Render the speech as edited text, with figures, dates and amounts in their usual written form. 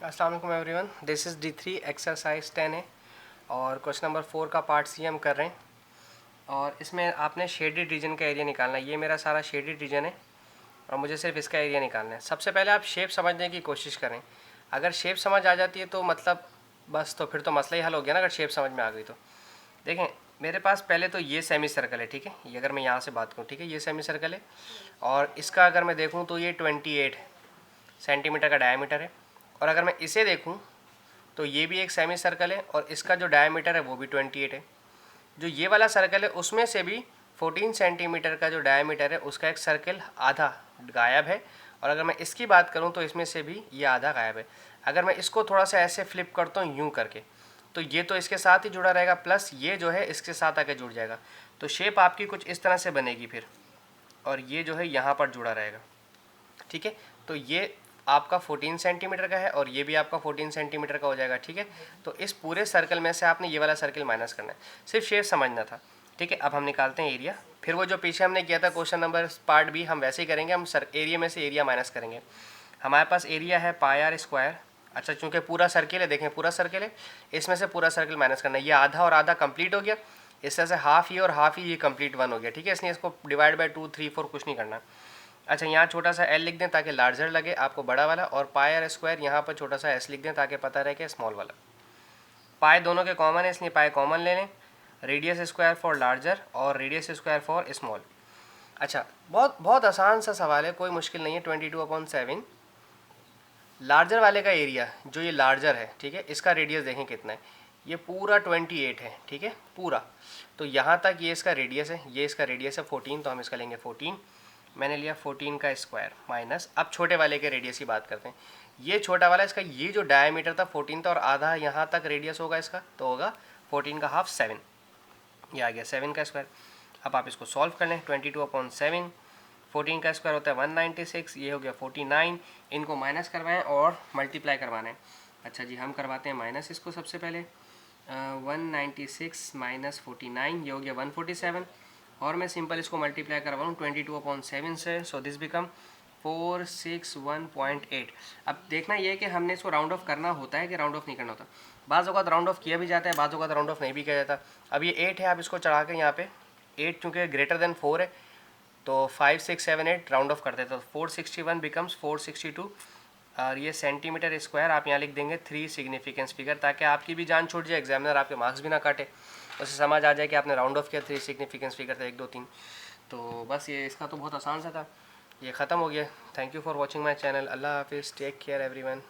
अस्सलाम वालेकुम everyone, this is D3 exercise 10 है और क्वेश्चन नंबर 4 का पार्ट सी हम कर रहे हैं। और इसमें आपने शेडेड रीजन का एरिया निकालना है। ये मेरा सारा शेडेड रीजन है और मुझे सिर्फ इसका एरिया निकालना है। सबसे पहले आप शेप समझने की कोशिश करें। अगर शेप समझ आ जाती है तो मतलब बस, तो फिर तो मसला ही हल हो गया ना, अगर शेप समझ में आ गई तो। देखें, मेरे पास पहले तो ये सेमी सर्कल है, ठीक है। ये अगर मैं यहाँ से बात करूँ, ठीक है, ये सेमी सर्कल है और इसका अगर मैं देखूँ तो ये 28 सेंटीमीटर का डायमीटर है। और अगर मैं इसे देखूं तो ये भी एक सेमी सर्कल है और इसका जो डायमीटर है वो भी 28 है। जो ये वाला सर्कल है उसमें से भी 14 सेंटीमीटर का जो डायमीटर है उसका एक सर्कल आधा गायब है। और अगर मैं इसकी बात करूं तो इसमें से भी ये आधा गायब है। अगर मैं इसको थोड़ा सा ऐसे फ्लिप करता हूँ यूँ करके, तो ये तो इसके साथ ही जुड़ा रहेगा, प्लस ये जो है इसके साथ आके जुड़ जाएगा। तो शेप आपकी कुछ इस तरह से बनेगी फिर, और ये जो है यहाँ पर जुड़ा रहेगा, ठीक है। तो ये आपका 14 सेंटीमीटर का है और ये भी आपका 14 सेंटीमीटर का हो जाएगा, ठीक है। तो इस पूरे सर्कल में से आपने ये वाला सर्कल माइनस करना है, सिर्फ शेप समझना था, ठीक है। अब हम निकालते हैं एरिया। फिर वो जो पीछे हमने किया था क्वेश्चन नंबर पार्ट बी, हम वैसे ही करेंगे। हम एरिया में से एरिया माइनस करेंगे। हमारे पास एरिया है पाई स्क्वायर। अच्छा, चूँकि पूरा सर्कल है, देखें पूरा सर्कल है, इसमें से पूरा सर्कल माइनस करना है। ये आधा और आधा कंप्लीट हो गया, इस तरह से हाफ ये और हाफ ये कंप्लीट 1 हो गया, ठीक है। इसलिए इसको डिवाइड बाय 2, 3, 4 कुछ नहीं करना। अच्छा, यहाँ छोटा सा एल लिख दें ताकि लार्जर लगे आपको, बड़ा वाला, और पाई आर स्क्वायर यहाँ पर छोटा सा एस लिख दें ताकि पता रहे कि स्मॉल वाला। पाई दोनों के कॉमन है इसलिए पाई कॉमन ले लें। रेडियस स्क्वायर फॉर लार्जर और रेडियस स्क्वायर फॉर स्मॉल। अच्छा, बहुत बहुत आसान सा सवाल है, कोई मुश्किल नहीं है। 22/7 लार्जर वाले का एरिया, जो ये लार्जर है, ठीक है, इसका रेडियस देखें कितना है। ये पूरा 28 है, ठीक है, पूरा। तो यहाँ तक ये इसका रेडियस है, ये इसका रेडियस है 14, तो हम इसका लेंगे 14। मैंने लिया 14 का स्क्वायर माइनस, अब छोटे वाले के रेडियस की बात करते हैं। ये छोटा वाला, इसका ये जो डायमीटर था 14 था और आधा यहाँ तक रेडियस होगा इसका, तो होगा 14 का हाफ 7। ये आ गया 7 का स्क्वायर। अब आप इसको सॉल्व कर लें। 22/7, 14 का स्क्वायर होता है 196, ये हो गया 49। इनको माइनस करवाएं और मल्टीप्लाई करवाना है। अच्छा जी, हम करवाते हैं माइनस इसको सबसे पहले। 196 माइनस 49, ये हो गया 147। और मैं सिंपल इसको मल्टीप्लाई करवा लूँ 22/7 से, सो दिस बिकम 461.8। अब देखना ये है कि हमने इसको राउंड ऑफ करना होता है कि राउंड ऑफ नहीं करना होता। बाज़ औक़ात राउंड ऑफ किया भी जाता है, बाज़ औक़ात राउंड ऑफ नहीं भी किया जाता। अब ये 8 है, आप इसको चढ़ा के यहाँ पे 8 चूँकि ग्रेटर देन 4 है तो 5, 6, 7, 8 राउंड ऑफ करते हैं, तो 461 बिकम्स 462। और ये सेंटीमीटर स्क्वायर आप यहाँ लिख देंगे 3 सिग्निफिकेंस फिगर, ताकि आपकी भी जान छूट जाए, एग्जामिनर आपके मार्क्स भी ना काटे, उसे समझ आ जाए कि आपने राउंड ऑफ किया। 3 सिग्निफिकेंस फिगर था, 1, 2, 3। तो बस ये इसका तो बहुत आसान सा था, ये ख़त्म हो गया। Thank you for watching my channel. अल्लाह हाफिज़, टेक केयर एवरीवन।